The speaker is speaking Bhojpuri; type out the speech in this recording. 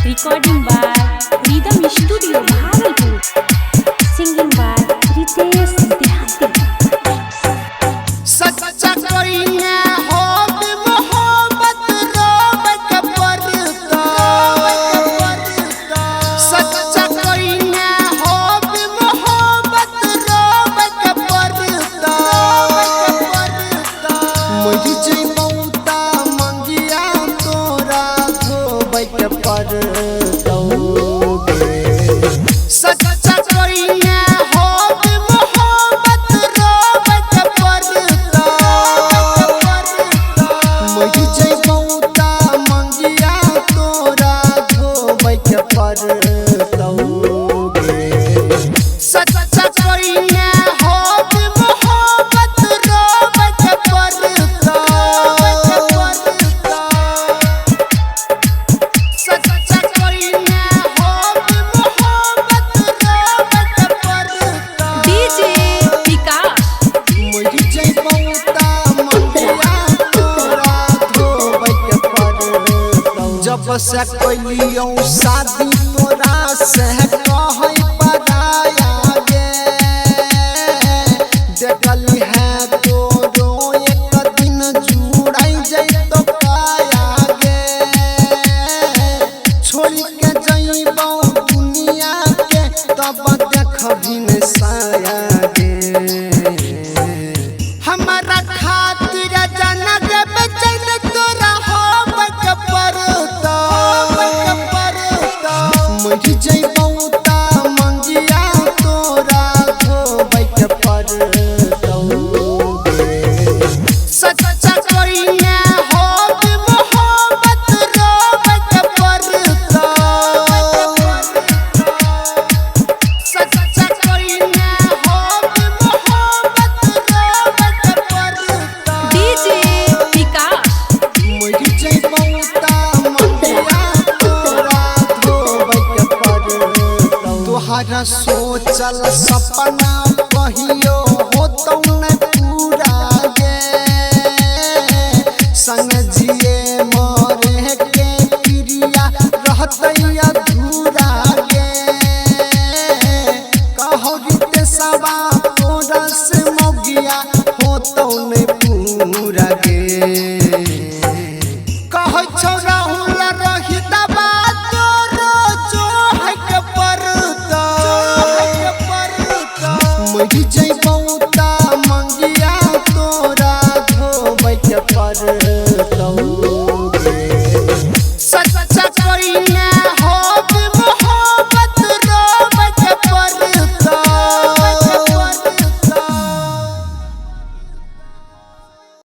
Recording by Rhythm Studio Bhagalpur. Singing by Ritesh Dehati. सच्चा कोई है हो मोहब्बत रोबक पड़ता सच्चा कोई है हो मोहब्बत रोबक पड़ता मुझे जीवता मंगिया तोरा धोबक पड़ता सच्चा कोई है हो मोहब्बत रोबक पड़ता मुझे जीवता मंगिया तोरा धोबक पड़ता सच्चा कोई है हो मोहब्बत रोबक पड़ता सच्चा कोई है हो मोहब्बत रोबक पड़ता DJ Vikas. मुझे जीवता मंगिया तोरा धोबक पड़ता जब से कोइलियो शादी तोरा से कहै पराया गे देखली है तोरो एक दिन जुड़ाई जइतो काया गे छोड़ के जइबो दुनिया के तब देखबी न साया गे हमारा खातिर जाना गे बेचैन तोरा होबक पड़ता मुझे जीवता मंगिया तोरा धोबक पड़ता सच्चा कोई है हो मोहब्बत रोबक पड़ता सच्चा कोई है हो मोहब्बत रोबक पड़ता DJ Vikas. मुझे जीवता मंगिया तोरा धोबक पड़ता तोहरा सोचल सपना कहियो होतौ न पूरा गे संग जिए मरे के प्रिया रहतै अधूरा गे कहो रीते सवा तोरा से मौगिया होतौ न पूरा गे कहै छौ राहुल रही दबा तोरो जोहक पड़ता मुझे जीवता मंगिया तोरा धोबक पड़ता